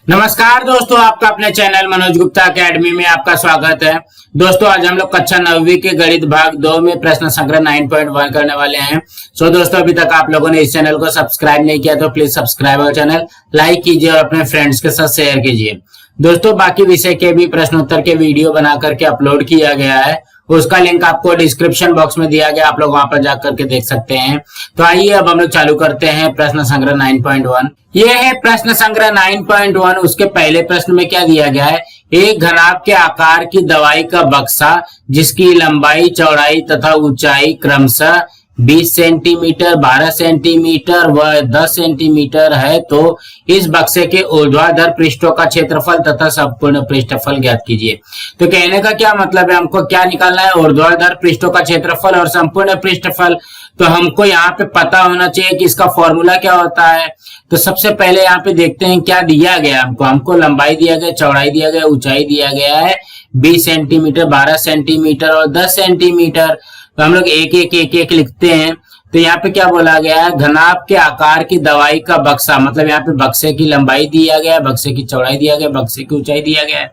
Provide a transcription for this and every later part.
नमस्कार दोस्तों, आपका अपने चैनल मनोज गुप्ता अकेडमी में आपका स्वागत है। दोस्तों आज हम लोग कक्षा 9वीं के गणित भाग 2 में प्रश्न संग्रह 9.1 करने वाले हैं। दोस्तों अभी तक आप लोगों ने इस चैनल को सब्सक्राइब नहीं किया तो प्लीज सब्सक्राइब और चैनल लाइक कीजिए और अपने फ्रेंड्स के साथ शेयर कीजिए। दोस्तों बाकी विषय के भी प्रश्नोत्तर के वीडियो बना करके अपलोड किया गया है, उसका लिंक आपको डिस्क्रिप्शन बॉक्स में दिया गया, आप लोग वहां पर जाकर के देख सकते हैं। तो आइए अब हम लोग चालू करते हैं प्रश्न संग्रह 9.1। ये है प्रश्न संग्रह 9.1। उसके पहले प्रश्न में क्या दिया गया है, एक घनाभ के आकार की दवाई का बक्सा जिसकी लंबाई, चौड़ाई तथा ऊंचाई क्रमशः 20 सेंटीमीटर, 12 सेंटीमीटर व 10 सेंटीमीटर है, तो इस बक्से के ऊर्ध्वाधर पृष्ठों का क्षेत्रफल तथा संपूर्ण पृष्ठफल ज्ञात कीजिए। तो कहने का क्या मतलब है, हमको क्या निकालना है, ऊर्ध्वाधर पृष्ठों का क्षेत्रफल और संपूर्ण पृष्ठफल। तो हमको यहाँ पे पता होना चाहिए कि इसका फॉर्मूला क्या होता है। तो सबसे पहले यहाँ पे देखते हैं क्या दिया गया हमको लंबाई दिया गया, चौड़ाई दिया गया, ऊंचाई दिया गया है 20 सेंटीमीटर, 12 सेंटीमीटर और 10 सेंटीमीटर। तो हम लोग एक लिखते हैं। तो यहाँ पे क्या बोला गया है, घनाभ के आकार की दवाई का बक्सा, मतलब यहाँ पे बक्से की लंबाई दिया गया है, बक्से की चौड़ाई दिया गया, बक्से की ऊंचाई दिया गया है।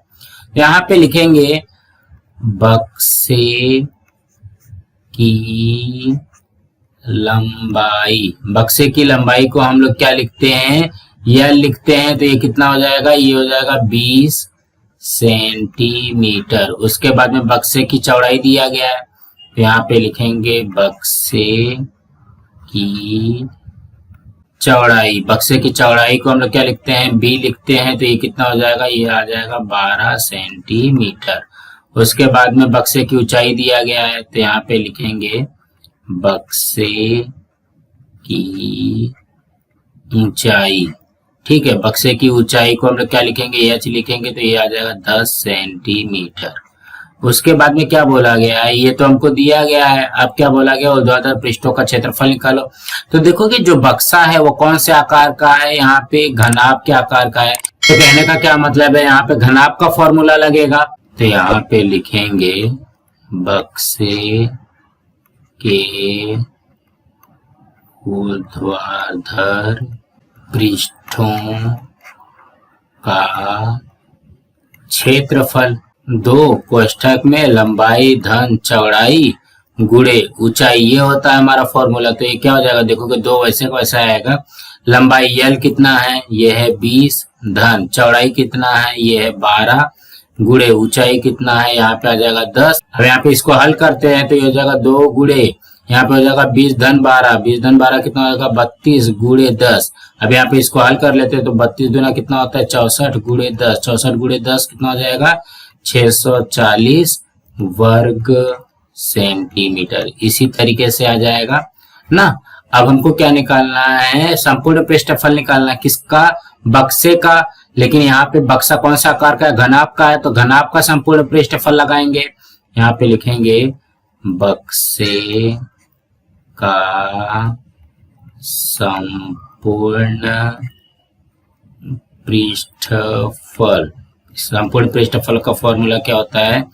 यहाँ पे लिखेंगे बक्से की लंबाई। बक्से की लंबाई को हम लोग क्या लिखते हैं, यह लिखते हैं। तो ये कितना हो जाएगा, ये हो जाएगा 20 सेंटीमीटर। उसके बाद में बक्से की चौड़ाई दिया गया है, तो यहाँ पे लिखेंगे बक्से की चौड़ाई। बक्से की चौड़ाई को हम लोग क्या लिखते हैं, बी लिखते हैं। तो ये कितना हो जाएगा, ये आ जाएगा 12 सेंटीमीटर। उसके बाद में बक्से की ऊंचाई दिया गया है, तो यहाँ पे लिखेंगे बक्से की ऊंचाई। ठीक है, बक्से की ऊंचाई को हम लोग क्या लिखेंगे, एच लिखेंगे। तो ये आ जाएगा 10 सेंटीमीटर। उसके बाद में क्या बोला गया है, ये तो हमको दिया गया है। अब क्या बोला गया, ऊर्ध्वाधर पृष्ठों का क्षेत्रफल निकालो। तो देखो कि जो बक्सा है वो कौन से आकार का है, यहाँ पे घनाभ के आकार का है। तो कहने का क्या मतलब है, यहाँ पे घनाभ का फॉर्मूला लगेगा। तो यहाँ पे लिखेंगे बक्से के ऊर्ध्वाधर पृष्ठों का क्षेत्रफल, दो कोष्ठक में लंबाई धन चौड़ाई गुणे ऊंचाई, ये होता है हमारा फॉर्मूला। तो ये क्या हो जाएगा, देखो कि दो वैसे को वैसा आएगा। लंबाई यल कितना है, ये है 20, धन चौड़ाई कितना है, ये है 12, गुणे ऊंचाई कितना है, यहाँ पे आ जाएगा 10। अब यहाँ पे इसको हल करते हैं तो ये हो जाएगा 2 गुणे, यहाँ पे हो जाएगा 20 धन 12, 20 धन 12 कितना हो जाएगा 32 गुणे 10। अब यहाँ पे इसको हल कर लेते हैं तो 32 दूना कितना होता है 64 गुणे 10, 64 गुणे 10 कितना हो जाएगा 640 वर्ग सेंटीमीटर। इसी तरीके से आ जाएगा ना। अब हमको क्या निकालना है, संपूर्ण पृष्ठफल निकालना है, किसका, बक्से का। लेकिन यहाँ पे बक्सा कौन सा आकार का है, घनाभ का है। तो घनाभ का संपूर्ण पृष्ठफल लगाएंगे। यहाँ पे लिखेंगे बक्से का संपूर्ण पृष्ठफल। संपूर्ण पृष्ठफल का फॉर्मूला क्या होता है,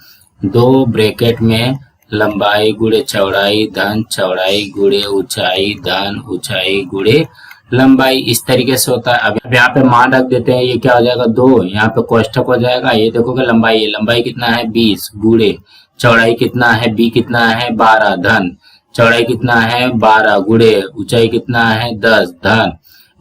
2 ब्रैकेट में लंबाई गुणे चौड़ाई धन चौड़ाई गुणे ऊंचाई धन ऊंचाई गुणे लंबाई। इस तरीके से होता है। अब यहाँ पे मान रख देते हैं, ये क्या हो जाएगा 2, यहाँ पे कोष्ठक हो जाएगा। ये देखोगे लंबाई है, लंबाई कितना है 20 गुणे चौड़ाई कितना है, बी कितना है 12, धन चौड़ाई कितना है 12 गुणे ऊंचाई कितना है 10, धन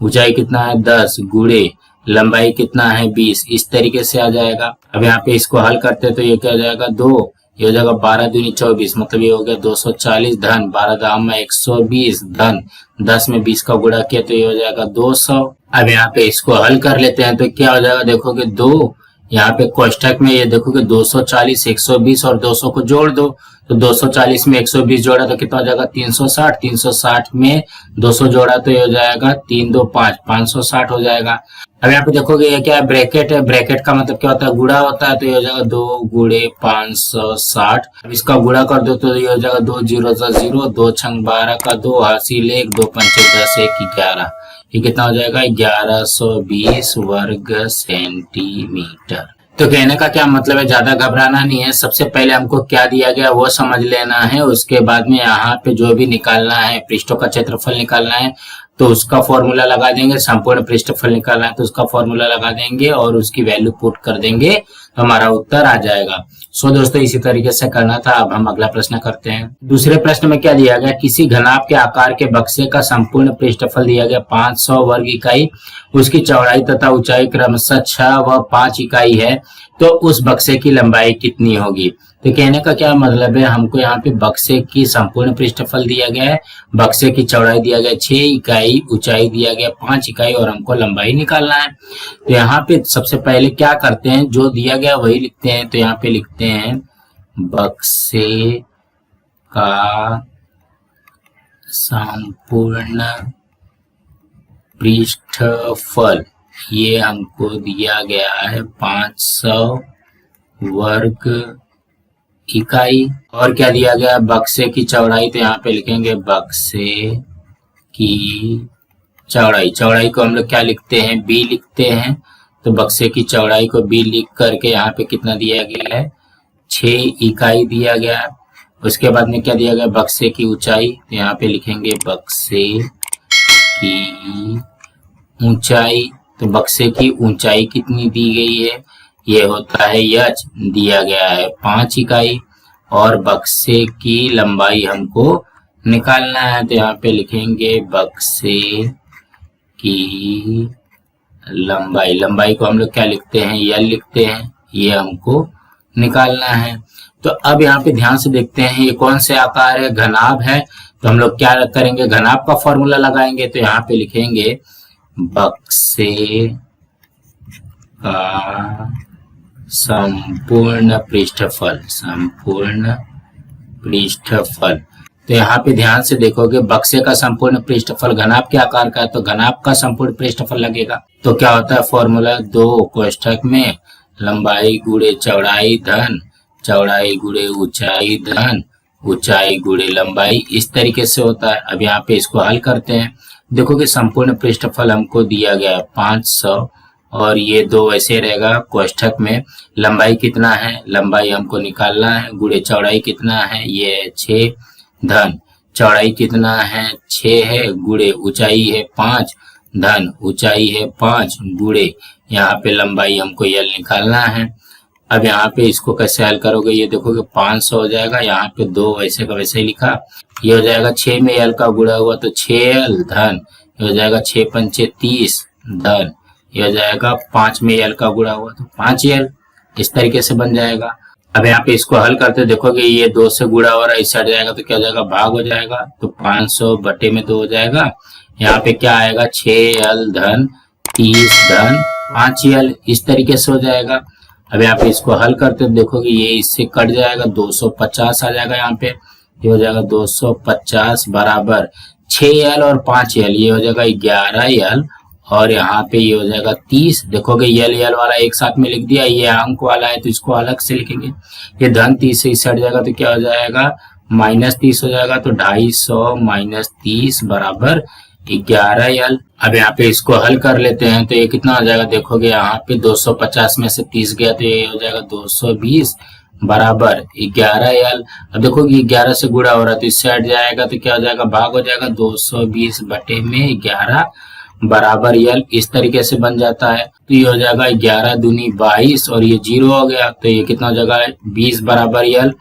ऊंचाई कितना है 10 गुणे लंबाई कितना है 20। इस तरीके से आ जाएगा। अब यहाँ पे इसको हल करते हैं तो ये क्या हो जाएगा 2, ये हो जाएगा 12 दूनी 24, मतलब ये हो गया 240, धन 12 दाम में 120, धन 10 में 20 का गुणा किया तो ये हो जाएगा 200। अब यहाँ पे इसको हल कर लेते हैं तो क्या हो जाएगा, देखोगे 2, यहाँ पे कोष्ठक में ये देखोगे 240, 120 और 200 को जोड़ दो। तो 240 में 120 जोड़ा तो कितना हो जाएगा 360, 360 में 200 जोड़ा तो ये हो जाएगा 3 2 5, 560 हो जाएगा। अब यहाँ पे देखोगे ये क्या है, ब्रैकेट है। ब्रैकेट का मतलब क्या होता है, गुणा होता है। तो ये हो जाएगा 2 गुणे 560। अब इसका गुणा कर दो तो ये हो जाएगा 2 0 0, 2 छंग 12 का 2 हासिल 1, 2 पंचे 10, 1 11। ये कितना हो जाएगा 1120 वर्ग सेंटीमीटर। तो कहने का क्या मतलब है, ज्यादा घबराना नहीं है। सबसे पहले हमको क्या दिया गया वो समझ लेना है, उसके बाद में यहाँ पे जो भी निकालना है, पृष्ठों का क्षेत्रफल निकालना है तो उसका फॉर्मूला लगा देंगे, संपूर्ण पृष्ठफल निकालना है तो उसका फॉर्मूला लगा देंगे और उसकी वैल्यू पुट कर देंगे तो हमारा उत्तर आ जाएगा। सो दोस्तों इसी तरीके से करना था। अब हम अगला प्रश्न करते हैं। दूसरे प्रश्न में क्या दिया गया, किसी घनाभ के आकार के बक्से का संपूर्ण पृष्ठफल दिया गया 500 वर्ग इकाई, उसकी चौड़ाई तथा ऊंचाई क्रमशः 6 व 5 इकाई है, तो उस बक्से की लंबाई कितनी होगी। तो कहने का क्या मतलब है, हमको यहाँ पे बक्से की संपूर्ण पृष्ठफल दिया गया है, बक्से की चौड़ाई दिया गया 6 इकाई, ऊंचाई दिया गया 5 इकाई और हमको लंबाई निकालना है। तो यहाँ पे सबसे पहले क्या करते हैं, जो दिया गया वही लिखते हैं। तो यहाँ पे लिखते हैं बक्से का संपूर्ण पृष्ठफल, ये हमको दिया गया है 500 वर्ग इकाई। और क्या दिया गया, बक्से की चौड़ाई, तो यहाँ पे लिखेंगे बक्से की चौड़ाई। चौड़ाई को हम लोग क्या लिखते हैं, बी लिखते हैं। तो बक्से की चौड़ाई को बी लिख करके यहाँ पे कितना दिया गया है, 6 इकाई दिया गया है। उसके बाद में क्या दिया गया, बक्से की ऊंचाई, तो यहाँ पे लिखेंगे बक्से की ऊंचाई। तो बक्से की ऊंचाई कितनी दी गई है, ये होता है h, दिया गया है 5 इकाई। और बक्से की लंबाई हमको निकालना है, तो यहाँ पे लिखेंगे बक्से की लंबाई। लंबाई को हम लोग क्या लिखते हैं, l लिखते हैं, ये हमको निकालना है। तो अब यहाँ पे ध्यान से देखते हैं ये कौन से आकार है, घनाभ है। तो हम लोग क्या करेंगे, घनाभ का फॉर्मूला लगाएंगे। तो यहाँ पे लिखेंगे बक्से का संपूर्ण पृष्ठफल, संपूर्ण पृष्ठफल। तो यहाँ पे ध्यान से देखोगे बक्से का संपूर्ण पृष्ठफल घनाभ के आकार का है, तो घनाभ का संपूर्ण पृष्ठफल लगेगा। तो क्या होता है फॉर्मूला, 2 कोष्ठक में लंबाई गुणे चौड़ाई धन चौड़ाई गुणे ऊंचाई धन ऊंचाई गुणे लंबाई, इस तरीके से होता है। अब यहाँ पे इसको हल करते हैं। देखोगे संपूर्ण पृष्ठफल हमको दिया गया 500 और ये 2 ऐसे रहेगा कोष्ठक में। लंबाई कितना है, लंबाई हमको निकालना है, गुणे चौड़ाई कितना है, ये 6 धन चौड़ाई कितना है 6 है, गुणे ऊंचाई है 5 धन ऊंचाई है 5 गुणे यहाँ पे लंबाई हमको यल निकालना है। अब यहाँ पे इसको कैसे हल करोगे, ये देखोगे 500 हो जाएगा, यहाँ पे 2 वैसे का वैसे ही लिखा, ये हो जाएगा 6 में यल का गुणा हुआ तो 6l धन, ये हो जाएगा 6 पंचे 30 धन, ये हो जाएगा 5 में यल का गुणा हुआ तो 5l, इस तरीके से बन जाएगा। अब यहाँ पे इसको हल करते देखोगे ये 2 से गुणा हो रहा है, इस साइड जाएगा तो क्या हो जाएगा, भाग हो जाएगा, तो 500 बटे में 2 हो जाएगा। यहाँ पे क्या आएगा 6l धन 30 धन 5l, इस तरीके से हो जाएगा। अब यहाँ पे इसको हल करते देखोगे ये इससे कट जाएगा, 250 आ जाएगा, यहाँ पे ये हो जाएगा 250 बराबर 6l और 5l, ये हो जाएगा 11l और यहाँ पे ये हो जाएगा 30। देखोगे यल वाला एक साथ में लिख दिया, ये अंक वाला है तो इसको अलग से लिखेंगे। ये धन 30 से इस हट जाएगा तो क्या हो जाएगा, -30 हो जाएगा, तो 250 - 30 बराबर 11l। अब यहाँ पे इसको हल कर लेते हैं तो ये कितना हो जाएगा, देखोगे यहाँ पे 250 में से 30 गया तो ये हो जाएगा 220 बराबर 11l। अब देखोगे 11 से गुणा हो रहा है तो इससे हट जाएगा तो क्या हो जाएगा, भाग हो जाएगा, 220 बटे में 11 बराबर यल, इस तरीके से बन जाता है। तो ये हो जाएगा 11 दूनी 22 और ये 0 हो गया तो ये कितना हो जाएगा 20 बराबर यल।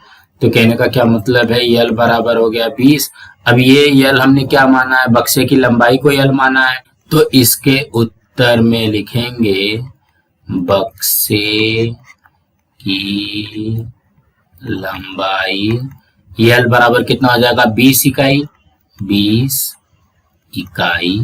तो कहने का क्या मतलब है, यल बराबर हो गया 20। अब ये यल हमने क्या माना है, बक्से की लंबाई को यल माना है, तो इसके उत्तर में लिखेंगे बक्से की लंबाई यल बराबर कितना हो जाएगा, 20 इकाई, 20 इकाई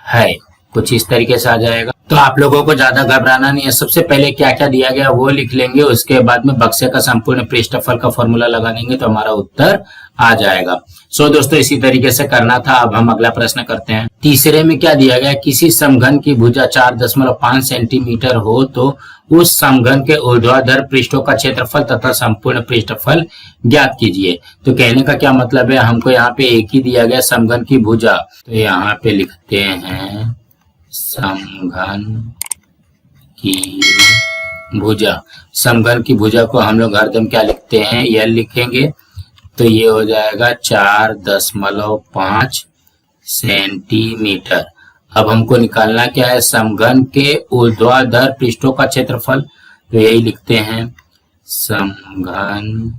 है, कुछ इस तरीके से आ जाएगा। तो आप लोगों को ज्यादा घबराना नहीं है, सबसे पहले क्या क्या दिया गया वो लिख लेंगे, उसके बाद में बक्से का संपूर्ण पृष्ठफल का फॉर्मूला लगा देंगे तो हमारा उत्तर आ जाएगा। सो दोस्तों इसी तरीके से करना था। अब हम अगला प्रश्न करते हैं। तीसरे में क्या दिया गया, किसी समघन की भुजा 4.5 सेंटीमीटर हो तो उस समघन के ऊर्ध्वाधर पृष्ठों का क्षेत्रफल तथा संपूर्ण पृष्ठफल ज्ञात कीजिए। तो कहने का क्या मतलब है, हमको यहाँ पे एक ही दिया गया समघन की भुजा, तो यहाँ पे लिखते हैं समघन की भुजा, समघन की भुजा को हम लोग हरदम क्या लिखते हैं, यल लिखेंगे। तो ये हो जाएगा 4.5 सेंटीमीटर। अब हमको निकालना क्या है, समघन के ऊर्ध्वाधर पृष्ठों का क्षेत्रफल। तो यही लिखते हैं, समघन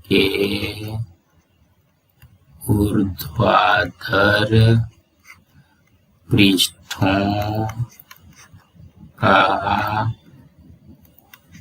के ऊर्ध्वाधर पृष्ठों का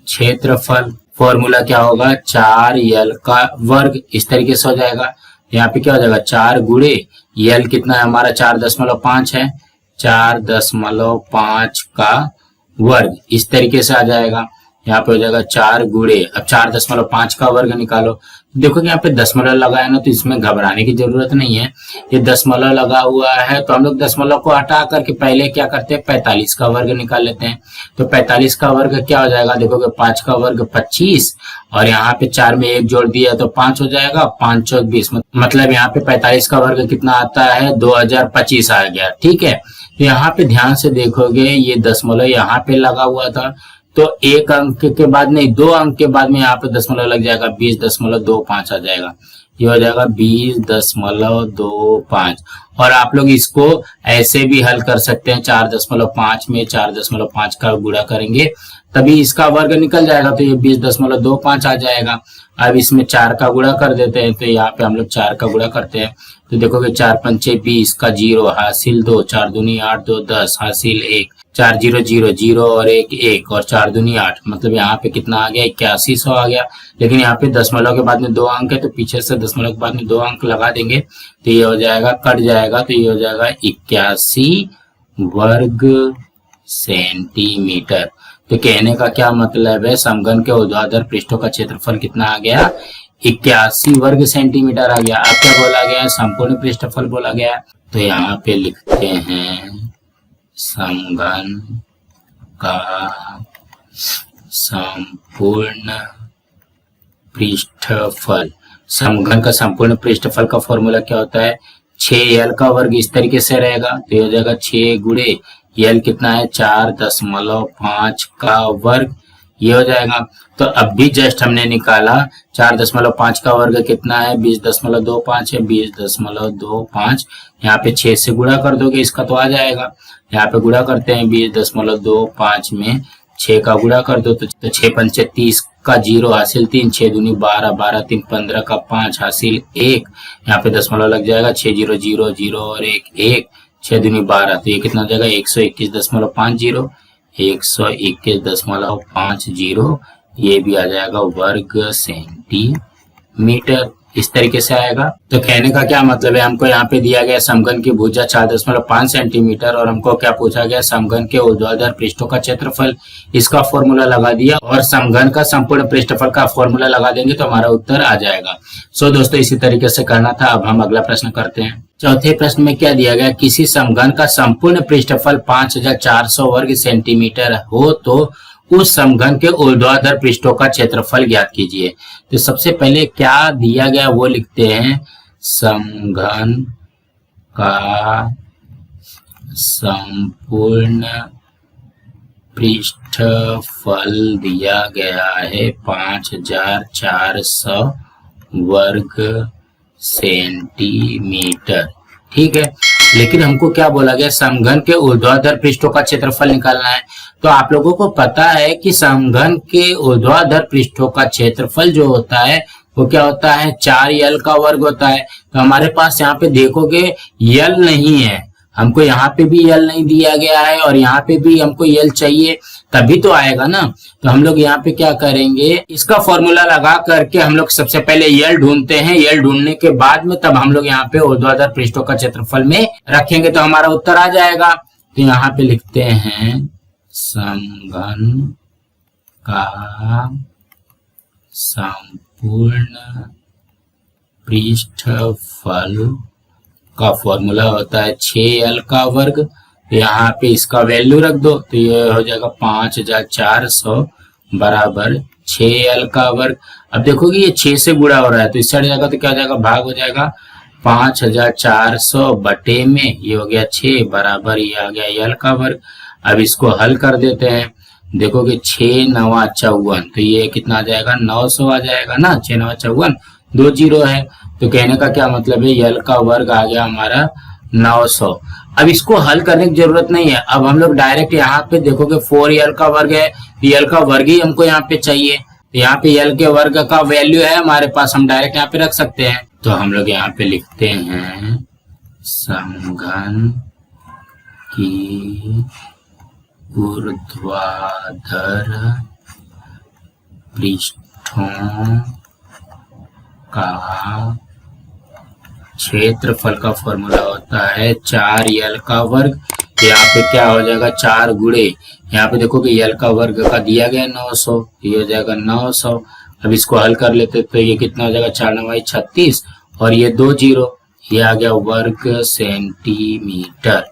क्षेत्रफल। फॉर्मूला क्या होगा, 4l का वर्ग, इस तरीके से हो जाएगा। यहाँ पे क्या हो जाएगा, 4 गुणे यल कितना है हमारा 4.5 है, 4.5 का वर्ग, इस तरीके से आ जाएगा। यहाँ पे हो जाएगा 4 गुणे, अब 4.5 का वर्ग निकालो। देखो कि यहाँ पे दशमलव लगा है ना, तो इसमें घबराने की जरूरत नहीं है। ये दशमलव लगा हुआ है तो हम लोग दशमलव को हटा करके पहले क्या करते हैं, 45 का वर्ग निकाल लेते हैं। तो 45 का वर्ग क्या हो जाएगा, देखोगे 5 का वर्ग 25, और यहाँ पे 4 में 1 जोड़ दिया तो 5 हो जाएगा, 5 चौक 20, मतलब यहाँ पे 45 का वर्ग कितना आता है, 2025 आ गया। ठीक है, तो यहाँ पे ध्यान से देखोगे ये दशमलव यहाँ पे लगा हुआ था, तो एक अंक के बाद नहीं, 2 अंक के बाद में यहाँ पे दशमलव लग जाएगा, 20.25 आ जाएगा। ये हो जाएगा 20.25। और आप लोग इसको ऐसे भी हल कर सकते हैं, 4.5 में 4.5 का गुणा करेंगे तभी इसका वर्ग निकल जाएगा, तो ये 20.25 आ जाएगा। अब इसमें 4 का गुणा कर देते हैं, तो यहाँ पे हम लोग 4 का गुणा करते हैं, तो देखोगे 4 पंचे 20 का 0 हासिल 2, 4 दूनी 8, 2 10 हासिल 1, 4 0 0 0 और 1 1 और 4 दूनी 8, मतलब यहाँ पे कितना आ गया, 8100 आ गया। लेकिन यहाँ पे दशमलव के बाद में 2 अंक है, तो पीछे से दशमलव के बाद में 2 अंक लगा देंगे, तो ये हो जाएगा, कट जाएगा, तो ये हो जाएगा 81 वर्ग सेंटीमीटर। तो कहने का क्या मतलब है, समघन के ऊर्ध्वाधर पृष्ठों का क्षेत्रफल कितना आ गया, 81 वर्ग सेंटीमीटर आ गया। अब क्या बोला गया, संपूर्ण पृष्ठफल बोला गया। तो यहाँ पे लिखते हैं, समघन का संपूर्ण पृष्ठफल। समघन का संपूर्ण पृष्ठफल का फॉर्मूला क्या होता है, 6l का वर्ग, इस तरीके से रहेगा। तो ये हो जाएगा 6 गुणे यल कितना है, 4.5 का वर्ग, ये हो जाएगा। तो अब भी जस्ट हमने निकाला 4.5 का वर्ग कितना है, 20.25 है, 20.25 यहाँ पे 6 से गुणा कर दोगे, इसका तो आ जाएगा। यहाँ पे गुणा करते हैं, 20.25 में 6 का गुणा कर दो, तो 6 पंचे 30 का 0 हासिल 3, 6 दूनी 12, 12 3 15 का 5 हासिल 1, यहाँ पे दशमलव लग जाएगा, 6 0 0 0 और 1 1, 6 दूनी 12, तो ये कितना हो जाएगा, 121.50, 121.50, ये भी आ जाएगा वर्ग सेंटीमीटर, इस तरीके से आएगा। तो कहने का क्या मतलब है, हमको यहाँ पे दिया गया समघन की भुजा 4.5 सेंटीमीटर, और हमको क्या पूछा गया, समघन के ऊर्ध्वाधर पृष्ठों का क्षेत्रफल, इसका फॉर्मूला लगा दिया, और समघन का संपूर्ण पृष्ठफल का फॉर्मूला लगा देंगे तो हमारा उत्तर आ जाएगा। सो दोस्तों इसी तरीके से करना था। अब हम अगला प्रश्न करते हैं। चौथे प्रश्न में क्या दिया गया, किसी समघन का संपूर्ण पृष्ठफल 5400 वर्ग सेंटीमीटर हो तो उस समघन के ऊर्ध्वाधर पृष्ठों का क्षेत्रफल ज्ञात कीजिए। तो सबसे पहले क्या दिया गया वो लिखते हैं, समघन का संपूर्ण पृष्ठफल दिया गया है 5400 वर्ग सेंटीमीटर। ठीक है, लेकिन हमको क्या बोला गया, समघन के ऊर्ध्वाधर पृष्ठों का क्षेत्रफल निकालना है। तो आप लोगों को पता है कि समघन के ऊर्ध्वाधर पृष्ठों का क्षेत्रफल जो होता है वो क्या होता है, 4l का वर्ग होता है। तो हमारे पास यहाँ पे देखोगे यल नहीं है, हमको यहाँ पे भी यल नहीं दिया गया है, और यहाँ पे भी हमको यल चाहिए, तभी तो आएगा ना। तो हम लोग यहाँ पे क्या करेंगे, इसका फॉर्मूला लगा करके हम लोग सबसे पहले यल ढूंढते हैं। यल ढूंढने के बाद में तब हम लोग यहाँ पे ऊर्ध्वाधर पृष्ठों का क्षेत्रफल में रखेंगे तो हमारा उत्तर आ जाएगा। तो यहाँ पे लिखते हैं, समघन का संपूर्ण पृष्ठफल का फॉर्मूला होता है 6l का वर्ग। तो यहाँ पे इसका वैल्यू रख दो, तो ये हो जाएगा 5400 बराबर 6l का वर्ग। अब देखोगे ये 6 से गुणा हो रहा है, तो इससे हट जाएगा तो क्या हो जाएगा, भाग हो जाएगा, 5400 बटे में ये हो गया 6 बराबर ये आ गया l का वर्ग। अब इसको हल कर देते हैं, देखोगे 6×9=54, तो ये कितना आ जाएगा 900 आ जाएगा ना। 6×9=54, 2 जीरो है, तो कहने का क्या मतलब है, यल का वर्ग आ गया हमारा 900। अब इसको हल करने की जरूरत नहीं है, अब हम लोग डायरेक्ट यहाँ पे देखोगे 4 यल का वर्ग है, यल का वर्ग ही हमको यहाँ पे चाहिए, तो यहाँ पे यल के वर्ग का वैल्यू है हमारे पास, हम डायरेक्ट यहाँ पे रख सकते हैं। तो हम लोग यहाँ पे लिखते हैं समघन की ऊर्ध्वाधर पृष्ठों का क्षेत्रफल का फॉर्मूला होता है 4 यल का वर्ग। यहाँ पे क्या हो जाएगा 4 गुणे, यहाँ पे देखो कि यल का वर्ग का दिया गया 900, ये हो जाएगा 900। अब इसको हल कर लेते तो ये कितना हो जाएगा 4×9=36, और ये 2 जीरो, ये आ गया वर्ग सेंटीमीटर।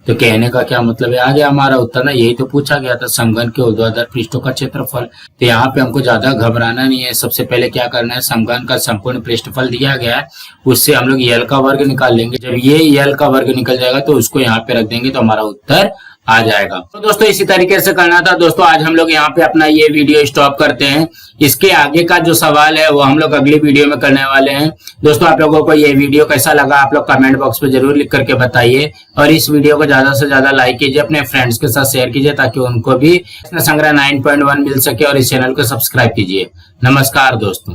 तो कहने का क्या मतलब है, आ गया हमारा उत्तर ना, यही तो पूछा गया था, समघन के ऊर्ध्वाधर पृष्ठों का क्षेत्रफल। तो यहाँ पे हमको ज्यादा घबराना नहीं है, सबसे पहले क्या करना है, समघन का संपूर्ण पृष्ठफल दिया गया है, उससे हम लोग यल का वर्ग निकाल लेंगे। जब ये यल का वर्ग निकल जाएगा तो उसको यहाँ पे रख देंगे तो हमारा उत्तर आ जाएगा। तो दोस्तों इसी तरीके से करना था। दोस्तों आज हम लोग यहाँ पे अपना ये वीडियो स्टॉप करते हैं, इसके आगे का जो सवाल है वो हम लोग अगली वीडियो में करने वाले हैं। दोस्तों आप लोगों को ये वीडियो कैसा लगा आप लोग कमेंट बॉक्स में जरूर लिख करके बताइए, और इस वीडियो को ज्यादा से ज्यादा लाइक कीजिए, अपने फ्रेंड्स के साथ शेयर कीजिए ताकि उनको भी प्रश्न संग्रह 9.1 मिल सके, और इस चैनल को सब्सक्राइब कीजिए। नमस्कार दोस्तों।